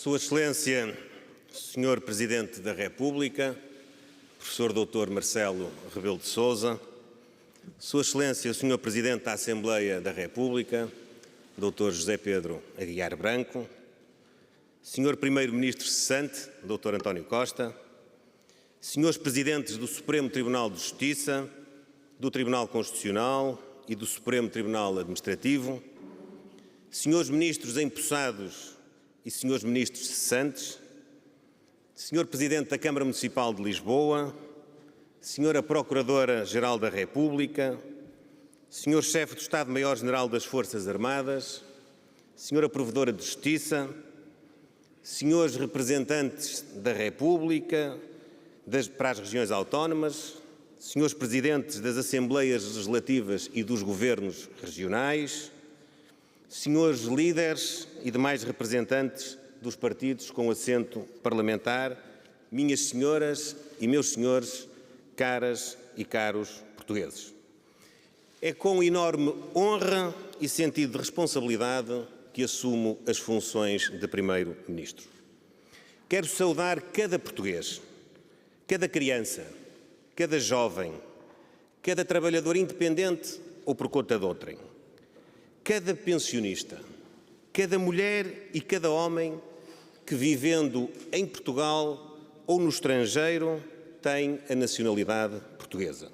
Sua Excelência, Sr. Presidente da República, Professor Dr. Marcelo Rebelo de Sousa, Sua Excelência, Sr. Presidente da Assembleia da República, Dr. José Pedro Aguiar Branco, Sr. Primeiro-Ministro cessante, Dr. António Costa, Srs. Presidentes do Supremo Tribunal de Justiça, do Tribunal Constitucional e do Supremo Tribunal Administrativo, Srs. Ministros empossados e Srs. Ministros cessantes, Sr. Presidente da Câmara Municipal de Lisboa, Sra. Procuradora-Geral da República, Sr. Chefe do Estado-Maior-General das Forças Armadas, Sra. Provedora de Justiça, Srs. Representantes da República para as regiões autónomas, Srs. Presidentes das Assembleias Legislativas e dos Governos Regionais, Srs. Líderes e demais representantes dos partidos com assento parlamentar, minhas senhoras e meus senhores, caras e caros portugueses. É com enorme honra e sentido de responsabilidade que assumo as funções de Primeiro-Ministro. Quero saudar cada português, cada criança, cada jovem, cada trabalhador independente ou por conta de outrem, cada pensionista, cada mulher e cada homem que, vivendo em Portugal ou no estrangeiro, tem a nacionalidade portuguesa.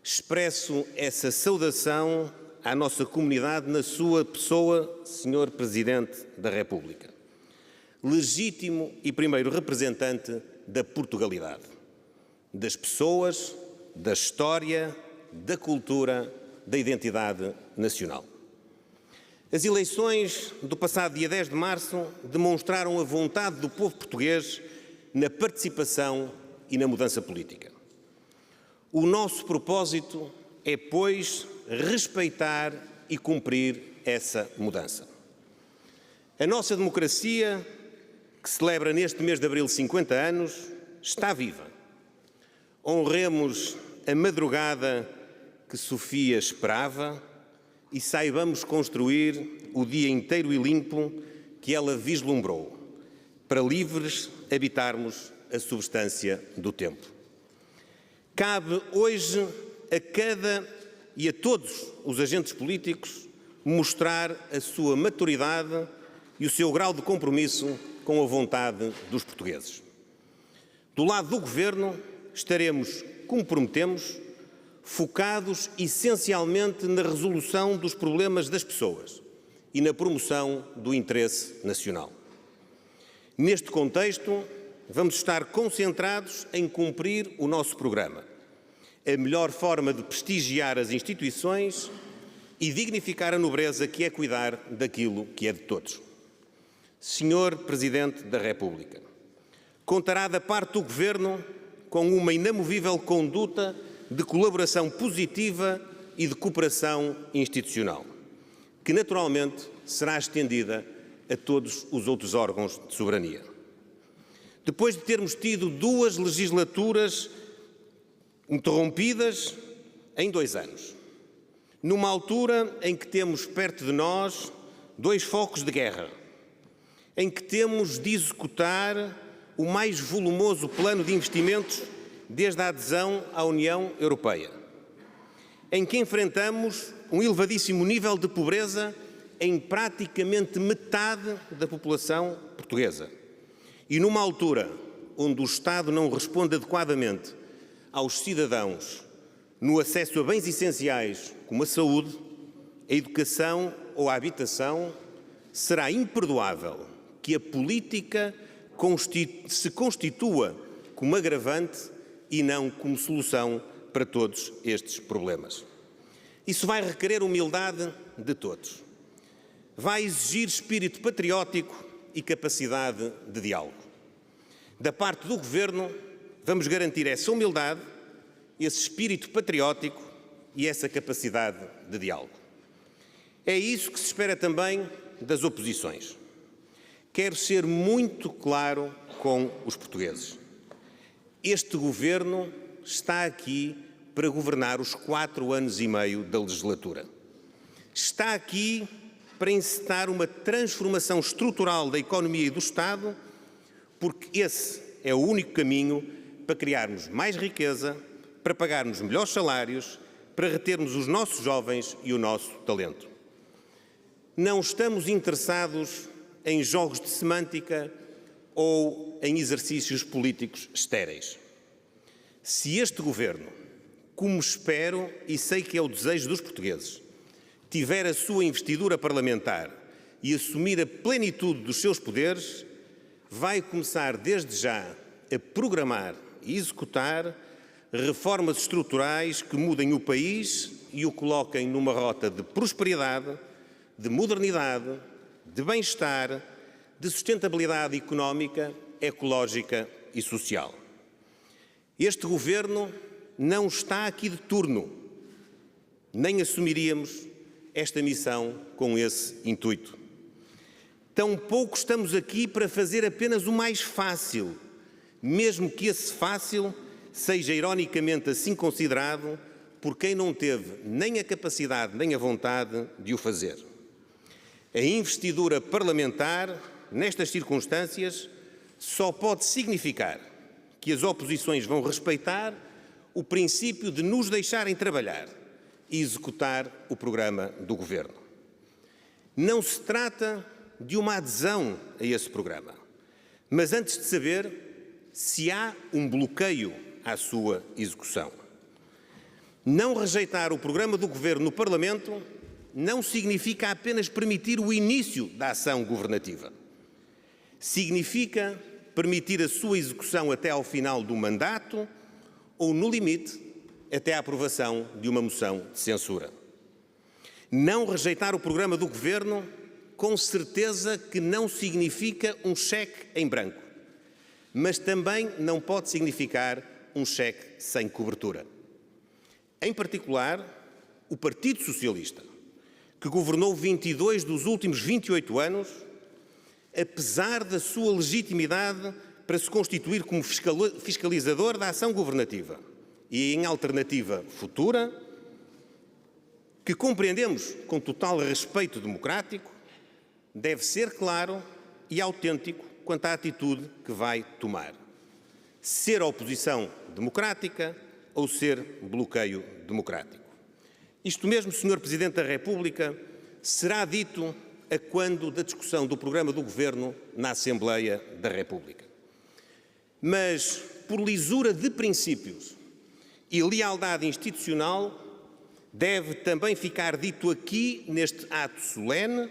Expresso essa saudação à nossa comunidade na sua pessoa, Sr. Presidente da República, legítimo e primeiro representante da Portugalidade, das pessoas, da história, da cultura, da identidade nacional. As eleições do passado dia 10 de março demonstraram a vontade do povo português na participação e na mudança política. O nosso propósito é, pois, respeitar e cumprir essa mudança. A nossa democracia, que celebra neste mês de abril 50 anos, está viva. Honremos a madrugada que Sofia esperava e saibamos construir o dia inteiro e limpo que ela vislumbrou, para livres habitarmos a substância do tempo. Cabe hoje a cada e a todos os agentes políticos mostrar a sua maturidade e o seu grau de compromisso com a vontade dos portugueses. Do lado do Governo, estaremos, como prometemos, focados essencialmente na resolução dos problemas das pessoas e na promoção do interesse nacional. Neste contexto, vamos estar concentrados em cumprir o nosso programa, a melhor forma de prestigiar as instituições e dignificar a nobreza que é cuidar daquilo que é de todos. Sr. Presidente da República, contará da parte do Governo com uma inamovível conduta de colaboração positiva e de cooperação institucional, que naturalmente será estendida a todos os outros órgãos de soberania. Depois de termos tido 2 legislaturas interrompidas em 2 anos, numa altura em que temos perto de nós 2 focos de guerra, em que temos de executar o mais volumoso plano de investimentos desde a adesão à União Europeia, em que enfrentamos um elevadíssimo nível de pobreza em praticamente metade da população portuguesa, e numa altura onde o Estado não responde adequadamente aos cidadãos no acesso a bens essenciais como a saúde, a educação ou a habitação, será imperdoável que a política se constitua como agravante e não como solução para todos estes problemas. Isso vai requerer humildade de todos. Vai exigir espírito patriótico e capacidade de diálogo. Da parte do Governo, vamos garantir essa humildade, esse espírito patriótico e essa capacidade de diálogo. É isso que se espera também das oposições. Quero ser muito claro com os portugueses. Este Governo está aqui para governar os 4 anos e meio da legislatura. Está aqui para encetar uma transformação estrutural da economia e do Estado, porque esse é o único caminho para criarmos mais riqueza, para pagarmos melhores salários, para retermos os nossos jovens e o nosso talento. Não estamos interessados em jogos de semântica ou em exercícios políticos estéreis. Se este Governo, como espero e sei que é o desejo dos portugueses, tiver a sua investidura parlamentar e assumir a plenitude dos seus poderes, vai começar desde já a programar e executar reformas estruturais que mudem o país e o coloquem numa rota de prosperidade, de modernidade, de bem-estar, de sustentabilidade económica, ecológica e social. Este Governo não está aqui de turno, nem assumiríamos esta missão com esse intuito. Tampouco estamos aqui para fazer apenas o mais fácil, mesmo que esse fácil seja ironicamente assim considerado por quem não teve nem a capacidade nem a vontade de o fazer. A investidura parlamentar, nestas circunstâncias, só pode significar que as oposições vão respeitar o princípio de nos deixarem trabalhar e executar o programa do Governo. Não se trata de uma adesão a esse programa, mas antes de saber se há um bloqueio à sua execução. Não rejeitar o programa do Governo no Parlamento não significa apenas permitir o início da ação governativa. Significa permitir a sua execução até ao final do mandato ou, no limite, até a aprovação de uma moção de censura. Não rejeitar o programa do Governo, com certeza que não significa um cheque em branco, mas também não pode significar um cheque sem cobertura. Em particular, o Partido Socialista, que governou 22 dos últimos 28 anos, apesar da sua legitimidade para se constituir como fiscalizador da ação governativa e em alternativa futura, que compreendemos com total respeito democrático, deve ser claro e autêntico quanto à atitude que vai tomar. Ser oposição democrática ou ser bloqueio democrático. Isto mesmo, Sr. Presidente da República, será dito a quando da discussão do programa do Governo na Assembleia da República. Mas, por lisura de princípios e lealdade institucional, deve também ficar dito aqui, neste ato solene,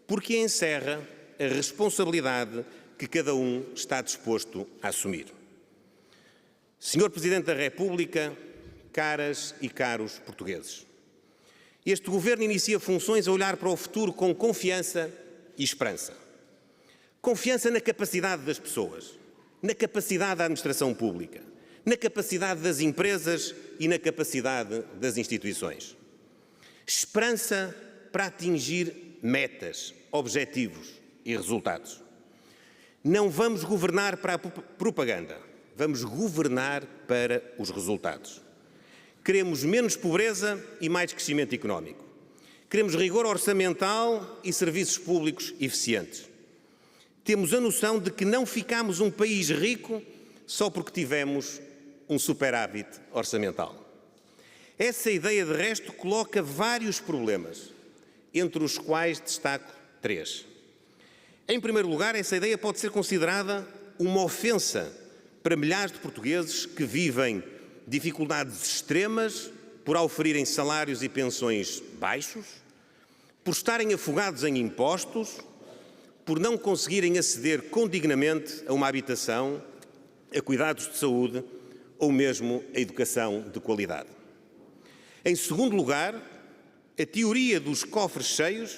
porque encerra a responsabilidade que cada um está disposto a assumir. Sr. Presidente da República, caras e caros portugueses, este Governo inicia funções a olhar para o futuro com confiança e esperança. Confiança na capacidade das pessoas, na capacidade da administração pública, na capacidade das empresas e na capacidade das instituições. Esperança para atingir metas, objetivos e resultados. Não vamos governar para a propaganda, vamos governar para os resultados. Queremos menos pobreza e mais crescimento económico. Queremos rigor orçamental e serviços públicos eficientes. Temos a noção de que não ficamos um país rico só porque tivemos um superávit orçamental. Essa ideia, de resto, coloca vários problemas, entre os quais destaco 3. Em primeiro lugar, essa ideia pode ser considerada uma ofensa para milhares de portugueses que vivem dificuldades extremas por oferirem salários e pensões baixos, por estarem afogados em impostos, por não conseguirem aceder condignamente a uma habitação, a cuidados de saúde ou mesmo a educação de qualidade. Em segundo lugar, a teoria dos cofres cheios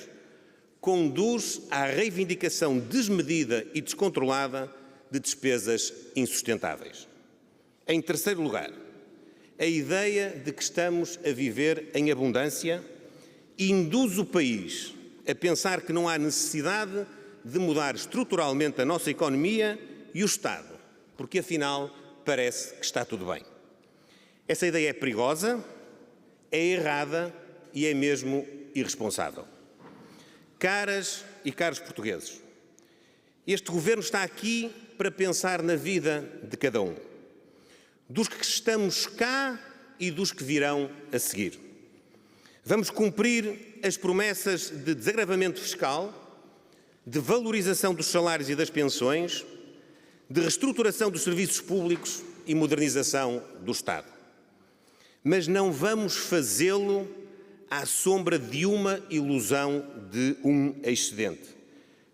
conduz à reivindicação desmedida e descontrolada de despesas insustentáveis. Em terceiro lugar, a ideia de que estamos a viver em abundância induz o país a pensar que não há necessidade de mudar estruturalmente a nossa economia e o Estado, porque afinal parece que está tudo bem. Essa ideia é perigosa, é errada e é mesmo irresponsável. Caras e caros portugueses, este Governo está aqui para pensar na vida de cada um, dos que estamos cá e dos que virão a seguir. Vamos cumprir as promessas de desagravamento fiscal, de valorização dos salários e das pensões, de reestruturação dos serviços públicos e modernização do Estado. Mas não vamos fazê-lo à sombra de uma ilusão de um excedente.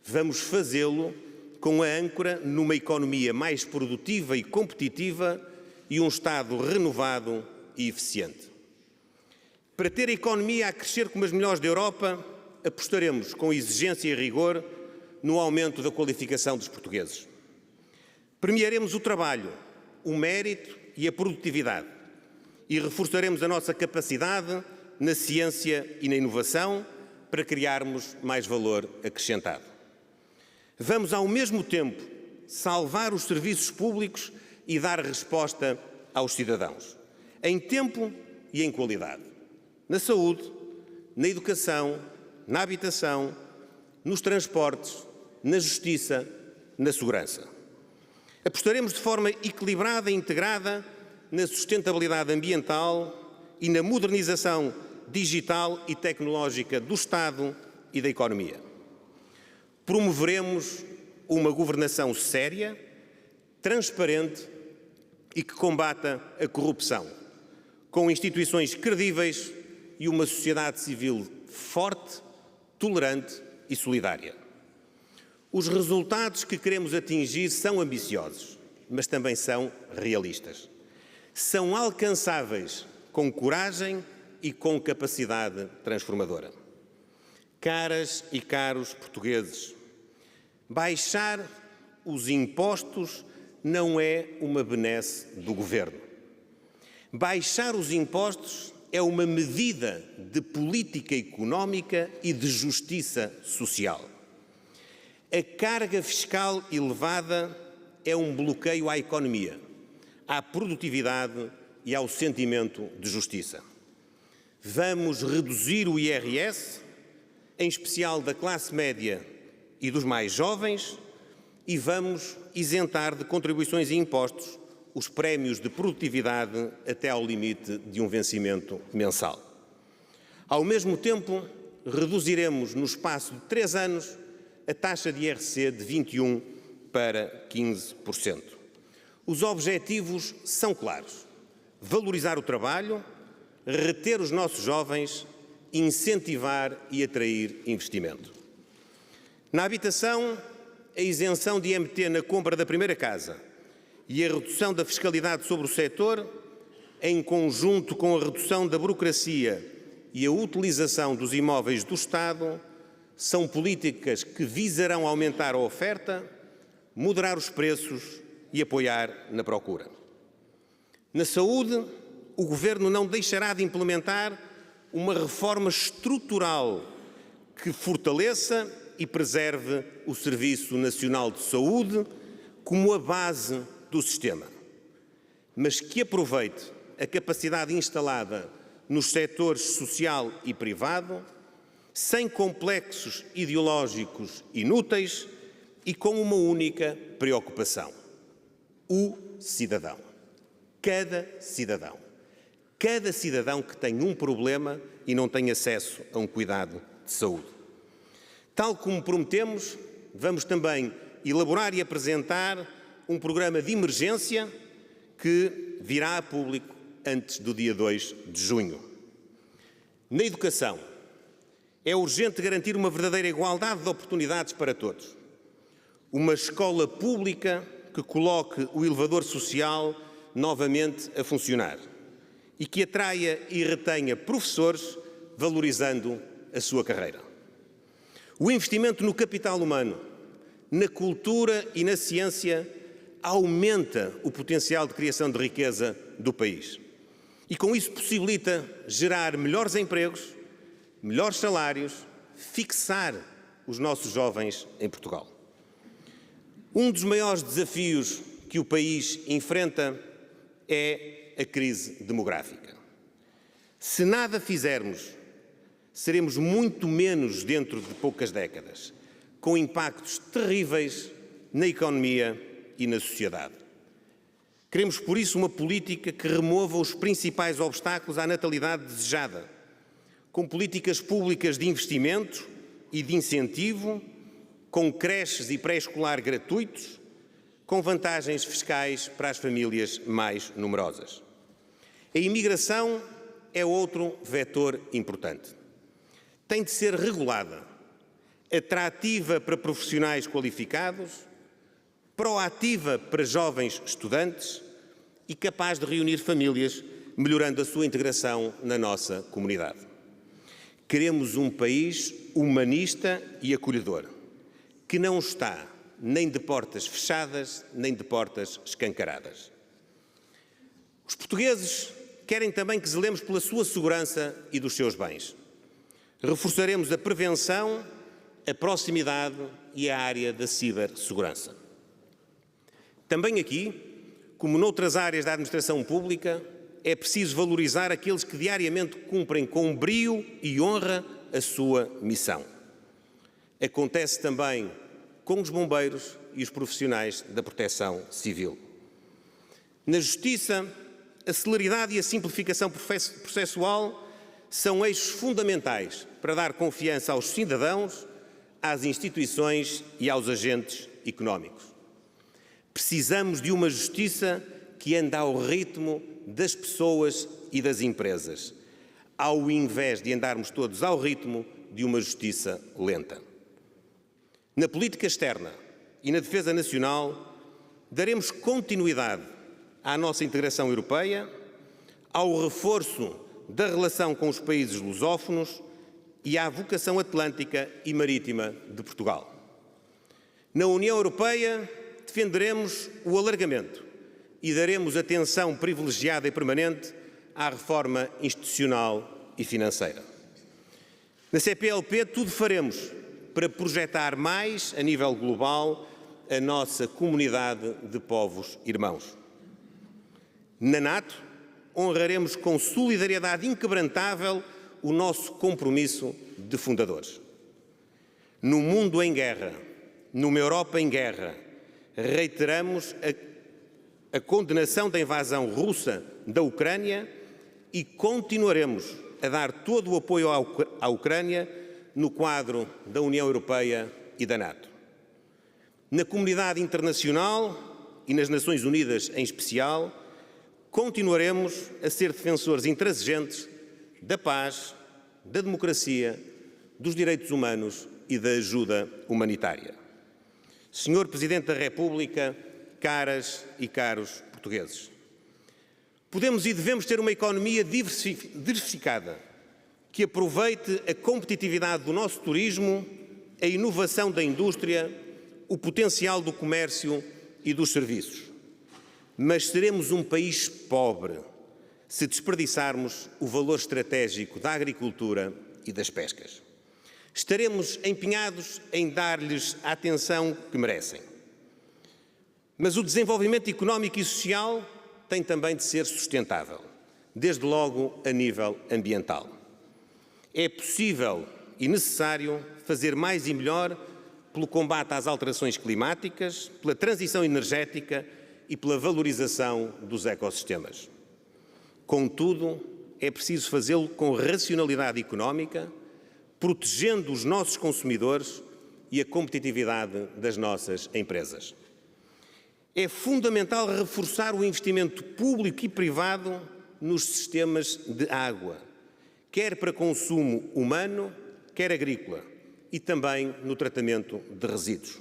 Vamos fazê-lo com a âncora numa economia mais produtiva e competitiva e um Estado renovado e eficiente. Para ter a economia a crescer como as melhores da Europa, apostaremos com exigência e rigor no aumento da qualificação dos portugueses. Premiaremos o trabalho, o mérito e a produtividade e reforçaremos a nossa capacidade na ciência e na inovação para criarmos mais valor acrescentado. Vamos, ao mesmo tempo, salvar os serviços públicos e dar resposta aos cidadãos, em tempo e em qualidade, na saúde, na educação, na habitação, nos transportes, na justiça, na segurança. Apostaremos de forma equilibrada e integrada na sustentabilidade ambiental e na modernização digital e tecnológica do Estado e da economia. Promoveremos uma governação séria, transparente e que combata a corrupção, com instituições credíveis e uma sociedade civil forte, tolerante e solidária. Os resultados que queremos atingir são ambiciosos, mas também são realistas. São alcançáveis com coragem e com capacidade transformadora. Caras e caros portugueses, baixar os impostos não é uma benesse do Governo. Baixar os impostos é uma medida de política económica e de justiça social. A carga fiscal elevada é um bloqueio à economia, à produtividade e ao sentimento de justiça. Vamos reduzir o IRS, em especial da classe média e dos mais jovens, e vamos isentar de contribuições e impostos os prémios de produtividade até ao limite de um vencimento mensal. Ao mesmo tempo, reduziremos no espaço de 3 anos a taxa de IRC de 21% para 15%. Os objetivos são claros: valorizar o trabalho, reter os nossos jovens, incentivar e atrair investimento. Na habitação, a isenção de IMT na compra da primeira casa e a redução da fiscalidade sobre o setor, em conjunto com a redução da burocracia e a utilização dos imóveis do Estado, são políticas que visarão aumentar a oferta, moderar os preços e apoiar na procura. Na saúde, o Governo não deixará de implementar uma reforma estrutural que fortaleça e preserve o Serviço Nacional de Saúde como a base do sistema, mas que aproveite a capacidade instalada nos setores social e privado, sem complexos ideológicos inúteis e com uma única preocupação: o cidadão. Cada cidadão. Cada cidadão que tem um problema e não tem acesso a um cuidado de saúde. Tal como prometemos, vamos também elaborar e apresentar um programa de emergência que virá a público antes do dia 2 de junho. Na educação, é urgente garantir uma verdadeira igualdade de oportunidades para todos. Uma escola pública que coloque o elevador social novamente a funcionar e que atraia e retenha professores, valorizando a sua carreira. O investimento no capital humano, na cultura e na ciência aumenta o potencial de criação de riqueza do país e com isso possibilita gerar melhores empregos, melhores salários, fixar os nossos jovens em Portugal. Um dos maiores desafios que o país enfrenta é a crise demográfica. Se nada fizermos, seremos muito menos dentro de poucas décadas, com impactos terríveis na economia e na sociedade. Queremos, por isso, uma política que remova os principais obstáculos à natalidade desejada, com políticas públicas de investimento e de incentivo, com creches e pré-escolar gratuitos, com vantagens fiscais para as famílias mais numerosas. A imigração é outro vetor importante. Tem de ser regulada, atrativa para profissionais qualificados, proativa para jovens estudantes e capaz de reunir famílias, melhorando a sua integração na nossa comunidade. Queremos um país humanista e acolhedor, que não está nem de portas fechadas, nem de portas escancaradas. Os portugueses querem também que zelemos pela sua segurança e dos seus bens. Reforçaremos a prevenção, a proximidade e a área da cibersegurança. Também aqui, como noutras áreas da administração pública, é preciso valorizar aqueles que diariamente cumprem com brio e honra a sua missão. Acontece também com os bombeiros e os profissionais da proteção civil. Na Justiça, a celeridade e a simplificação processual são eixos fundamentais para dar confiança aos cidadãos, às instituições e aos agentes económicos. Precisamos de uma justiça que ande ao ritmo das pessoas e das empresas, ao invés de andarmos todos ao ritmo de uma justiça lenta. Na política externa e na defesa nacional, daremos continuidade à nossa integração europeia, ao reforço da relação com os países lusófonos e à vocação atlântica e marítima de Portugal. Na União Europeia, defenderemos o alargamento e daremos atenção privilegiada e permanente à reforma institucional e financeira. Na CPLP, tudo faremos para projetar mais, a nível global, a nossa comunidade de povos irmãos. Na NATO, honraremos com solidariedade inquebrantável o nosso compromisso de fundadores. No mundo em guerra, numa Europa em guerra, reiteramos a condenação da invasão russa da Ucrânia e continuaremos a dar todo o apoio à Ucrânia no quadro da União Europeia e da NATO. Na comunidade internacional e nas Nações Unidas em especial, continuaremos a ser defensores intransigentes da paz, da democracia, dos direitos humanos e da ajuda humanitária. Senhor Presidente da República, caras e caros portugueses, podemos e devemos ter uma economia diversificada, que aproveite a competitividade do nosso turismo, a inovação da indústria, o potencial do comércio e dos serviços. Mas seremos um país pobre se desperdiçarmos o valor estratégico da agricultura e das pescas. Estaremos empenhados em dar-lhes a atenção que merecem. Mas o desenvolvimento económico e social tem também de ser sustentável, desde logo a nível ambiental. É possível e necessário fazer mais e melhor pelo combate às alterações climáticas, pela transição energética e pela valorização dos ecossistemas. Contudo, é preciso fazê-lo com racionalidade económica, protegendo os nossos consumidores e a competitividade das nossas empresas. É fundamental reforçar o investimento público e privado nos sistemas de água, quer para consumo humano, quer agrícola, e também no tratamento de resíduos.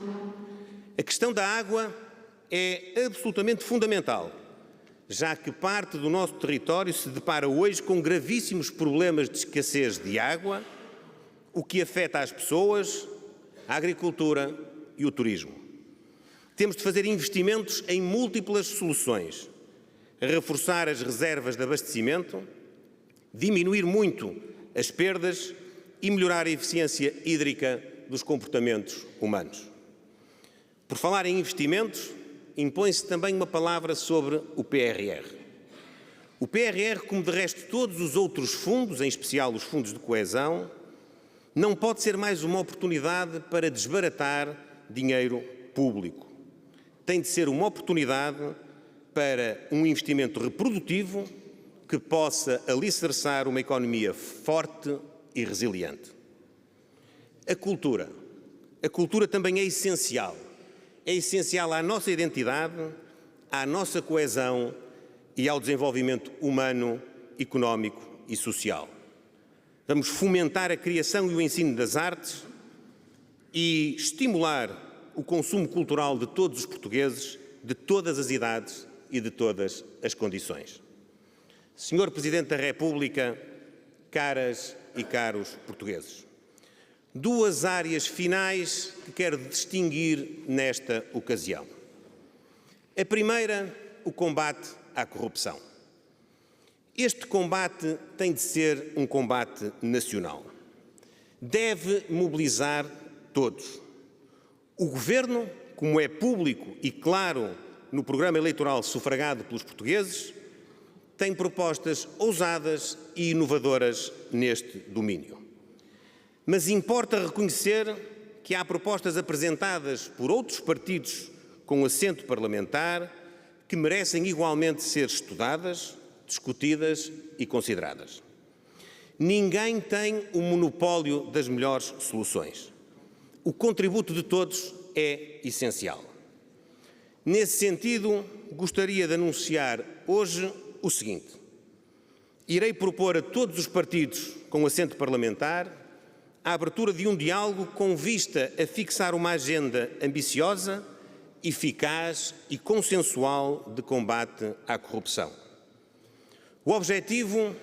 A questão da água é absolutamente fundamental, já que parte do nosso território se depara hoje com gravíssimos problemas de escassez de água, o que afeta as pessoas, a agricultura e o turismo. Temos de fazer investimentos em múltiplas soluções, reforçar as reservas de abastecimento, diminuir muito as perdas e melhorar a eficiência hídrica dos comportamentos humanos. Por falar em investimentos, impõe-se também uma palavra sobre o PRR. O PRR, como de resto todos os outros fundos, em especial os fundos de coesão, não pode ser mais uma oportunidade para desbaratar dinheiro público. Tem de ser uma oportunidade para um investimento reprodutivo que possa alicerçar uma economia forte e resiliente. A cultura também é essencial. É essencial à nossa identidade, à nossa coesão e ao desenvolvimento humano, económico e social. Vamos fomentar a criação e o ensino das artes e estimular o consumo cultural de todos os portugueses, de todas as idades e de todas as condições. Senhor Presidente da República, caras e caros portugueses, duas áreas finais que quero distinguir nesta ocasião. A primeira, o combate à corrupção. Este combate tem de ser um combate nacional. Deve mobilizar todos. O Governo, como é público e claro no programa eleitoral sufragado pelos portugueses, tem propostas ousadas e inovadoras neste domínio. Mas importa reconhecer que há propostas apresentadas por outros partidos com assento parlamentar que merecem igualmente ser estudadas, discutidas e consideradas. Ninguém tem o monopólio das melhores soluções. O contributo de todos é essencial. Nesse sentido, gostaria de anunciar hoje o seguinte: irei propor a todos os partidos com assento parlamentar a abertura de um diálogo com vista a fixar uma agenda ambiciosa, eficaz e consensual de combate à corrupção. O objetivo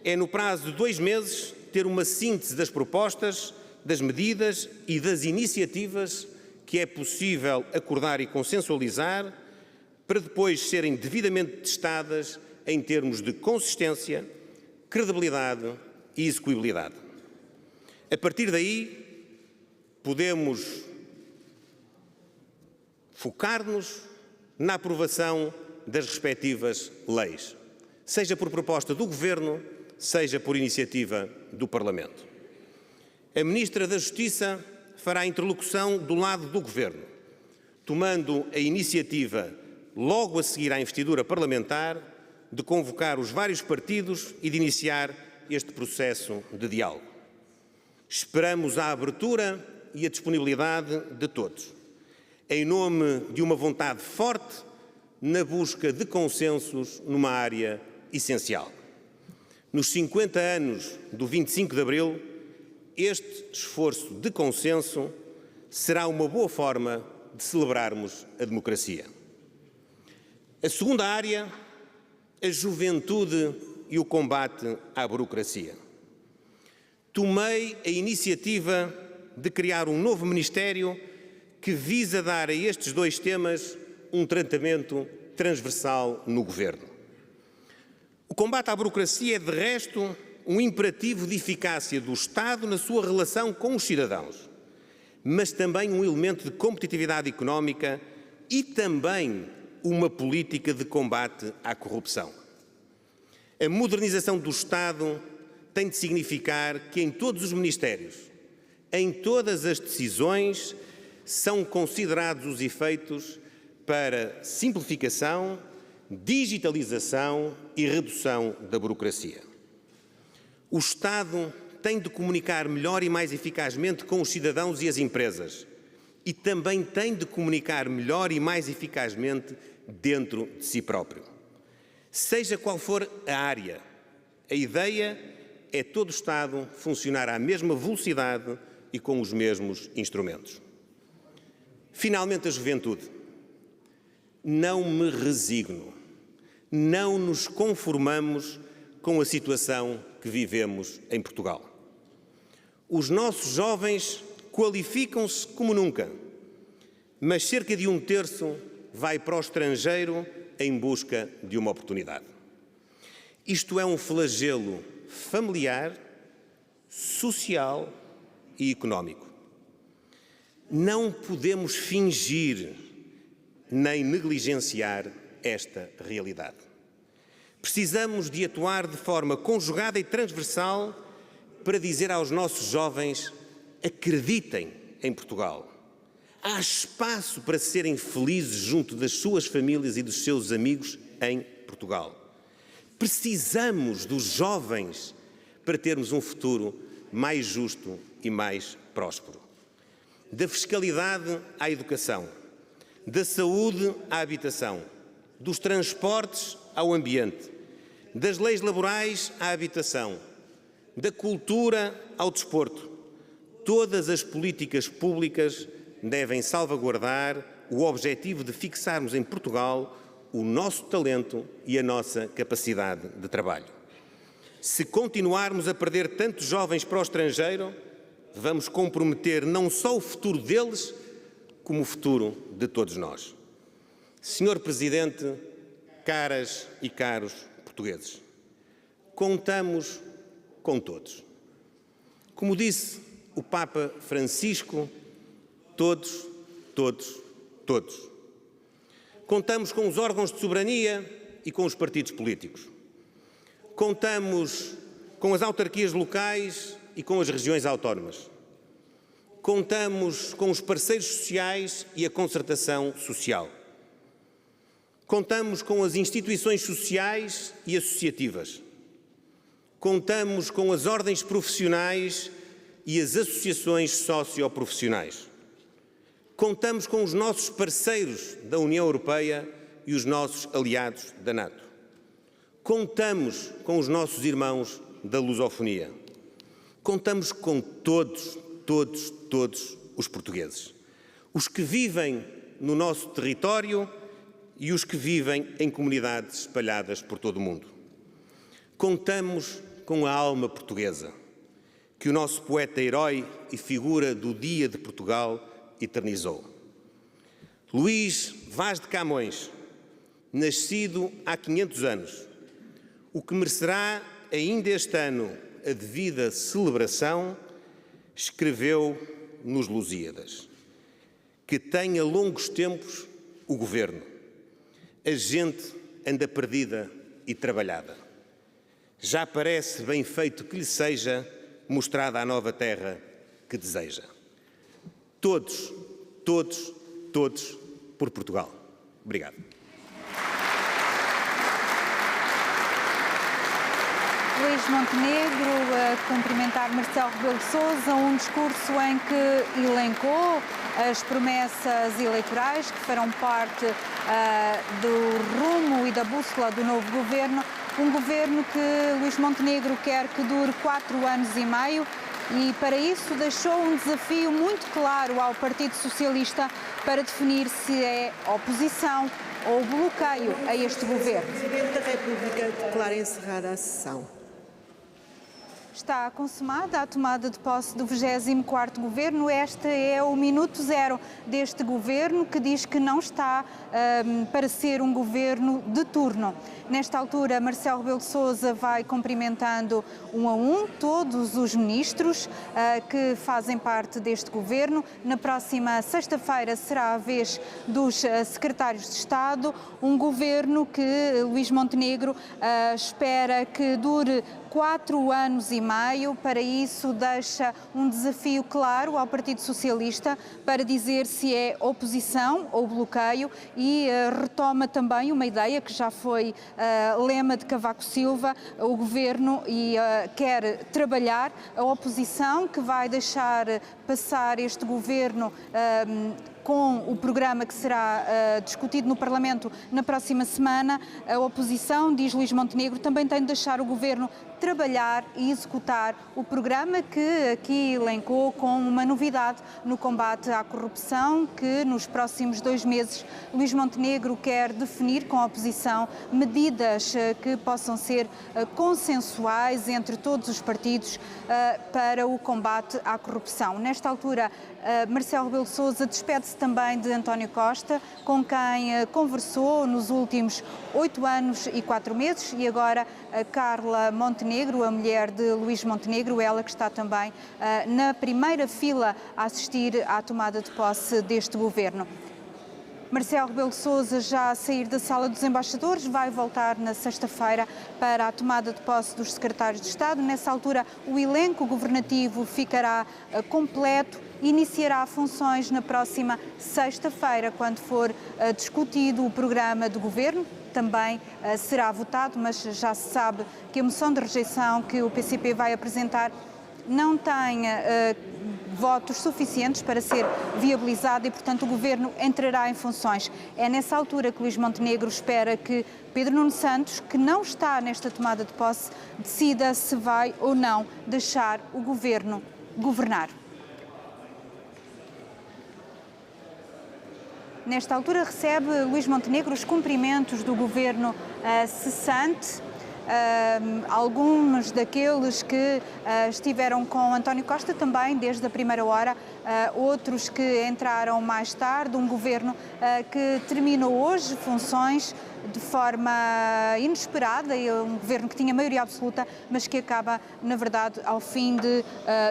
é, no prazo de 2 meses, ter uma síntese das propostas, das medidas e das iniciativas que é possível acordar e consensualizar, para depois serem devidamente testadas em termos de consistência, credibilidade e execuibilidade. A partir daí, podemos focar-nos na aprovação das respectivas leis, seja por proposta do Governo, seja por iniciativa do Parlamento. A Ministra da Justiça fará a interlocução do lado do Governo, tomando a iniciativa, logo a seguir à investidura parlamentar, de convocar os vários partidos e de iniciar este processo de diálogo. Esperamos a abertura e a disponibilidade de todos, em nome de uma vontade forte na busca de consensos numa área essencial. Nos 50 anos do 25 de Abril, este esforço de consenso será uma boa forma de celebrarmos a democracia. A segunda área, a juventude e o combate à burocracia. Tomei a iniciativa de criar um novo Ministério que visa dar a estes 2 temas um tratamento transversal no Governo. O combate à burocracia é, de resto, um imperativo de eficácia do Estado na sua relação com os cidadãos, mas também um elemento de competitividade económica e também uma política de combate à corrupção. A modernização do Estado tem de significar que em todos os ministérios, em todas as decisões, são considerados os efeitos para simplificação, digitalização e redução da burocracia. O Estado tem de comunicar melhor e mais eficazmente com os cidadãos e as empresas e também tem de comunicar melhor e mais eficazmente dentro de si próprio. Seja qual for a área, a ideia é todo o Estado funcionar à mesma velocidade e com os mesmos instrumentos. Finalmente, a juventude. Não me resigno. Não nos conformamos com a situação que vivemos em Portugal. Os nossos jovens qualificam-se como nunca, mas cerca de 1/3 vai para o estrangeiro em busca de uma oportunidade. Isto é um flagelo familiar, social e económico. Não podemos fingir nem negligenciar esta realidade. Precisamos de atuar de forma conjugada e transversal para dizer aos nossos jovens Acreditem em Portugal. Há espaço para serem felizes junto das suas famílias e dos seus amigos em Portugal. Precisamos dos jovens para termos um futuro mais justo e mais próspero. Da fiscalidade à educação, da saúde à habitação, dos transportes ao ambiente, das leis laborais à habitação, da cultura ao desporto. Todas as políticas públicas devem salvaguardar o objetivo de fixarmos em Portugal o nosso talento e a nossa capacidade de trabalho. Se continuarmos a perder tantos jovens para o estrangeiro, vamos comprometer não só o futuro deles, como o futuro de todos nós. Senhor Presidente, caras e caros portugueses, contamos com todos. Como disse o Papa Francisco, todos, todos, todos. Contamos com os órgãos de soberania e com os partidos políticos. Contamos com as autarquias locais e com as regiões autónomas. Contamos com os parceiros sociais e a concertação social. Contamos com as instituições sociais e associativas. Contamos com as ordens profissionais e as associações socioprofissionais. Contamos com os nossos parceiros da União Europeia e os nossos aliados da NATO. Contamos com os nossos irmãos da lusofonia. Contamos com todos, todos, todos os portugueses. Os que vivem no nosso território e os que vivem em comunidades espalhadas por todo o mundo. Contamos com a alma portuguesa, que o nosso poeta-herói e figura do Dia de Portugal eternizou. Luís Vaz de Camões, nascido há 500 anos, o que merecerá ainda este ano a devida celebração, escreveu nos Lusíadas: que tenha longos tempos o governo, a gente anda perdida e trabalhada. Já parece bem feito que lhe seja mostrada a nova terra que deseja. Todos, todos, todos por Portugal. Obrigado. Luís Montenegro a cumprimentar Marcelo Rebelo de Sousa, um discurso em que elencou as promessas eleitorais que farão parte do rumo e da bússola do novo governo, um governo que Luís Montenegro quer que dure 4 anos e meio e para isso deixou um desafio muito claro ao Partido Socialista para definir se é oposição ou bloqueio a este governo. O Presidente da República declara encerrada a sessão. Está consumada a tomada de posse do 24º Governo. Este é o minuto zero deste Governo, que diz que não está para ser um Governo de turno. Nesta altura, Marcelo Rebelo de Sousa vai cumprimentando um a um todos os ministros que fazem parte deste Governo. Na próxima sexta-feira será a vez dos secretários de Estado, um Governo que Luís Montenegro espera que dure 4 anos e meio. Para isso deixa um desafio claro ao Partido Socialista para dizer se é oposição ou bloqueio e retoma também uma ideia que já foi lema de Cavaco Silva. O Governo quer trabalhar a oposição, que vai deixar passar este Governo com o programa que será discutido no Parlamento na próxima semana. A oposição, diz Luís Montenegro, também tem de deixar o Governo trabalhar e executar o programa que aqui elencou com uma novidade no combate à corrupção, que nos próximos 2 meses Luís Montenegro quer definir com a oposição medidas que possam ser consensuais entre todos os partidos para o combate à corrupção. Nesta altura, Marcelo Rebelo de Sousa despede-se também de António Costa, com quem conversou nos últimos 8 anos e 4 meses, e agora a Carla Montenegro, a mulher de Luís Montenegro, ela que está também na primeira fila a assistir à tomada de posse deste governo. Marcelo Rebelo de Sousa já a sair da Sala dos Embaixadores, vai voltar na sexta-feira para a tomada de posse dos secretários de Estado. Nessa altura, o elenco governativo ficará completo, iniciará funções na próxima sexta-feira, quando for discutido o programa de governo. Também será votado, mas já se sabe que a moção de rejeição que o PCP vai apresentar não tem votos suficientes para ser viabilizado e, portanto, o Governo entrará em funções. É nessa altura que Luís Montenegro espera que Pedro Nuno Santos, que não está nesta tomada de posse, decida se vai ou não deixar o Governo governar. Nesta altura recebe Luís Montenegro os cumprimentos do Governo cessante. Alguns daqueles que estiveram com António Costa também desde a primeira hora, outros que entraram mais tarde, um governo que terminou hoje funções de forma inesperada, um governo que tinha maioria absoluta, mas que acaba, na verdade, ao fim de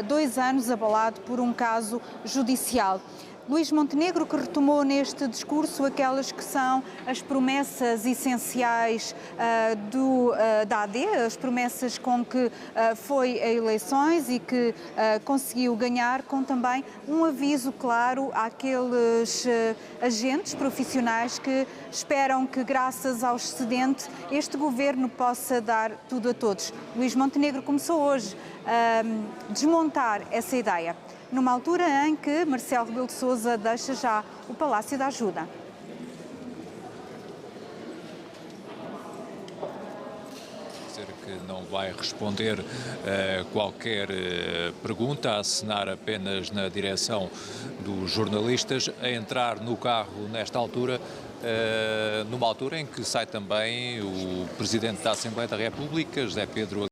2 anos, abalado por um caso judicial. Luís Montenegro, que retomou neste discurso aquelas que são as promessas essenciais da AD, as promessas com que foi a eleições e que conseguiu ganhar, com também um aviso claro àqueles agentes profissionais que esperam que, graças ao excedente, este governo possa dar tudo a todos. Luís Montenegro começou hoje a desmontar essa ideia, numa altura em que Marcelo Rebelo de Sousa deixa já o Palácio da Ajuda. Dizer que não vai responder qualquer pergunta, a acenar apenas na direção dos jornalistas, a entrar no carro nesta altura, numa altura em que sai também o Presidente da Assembleia da República, José Pedro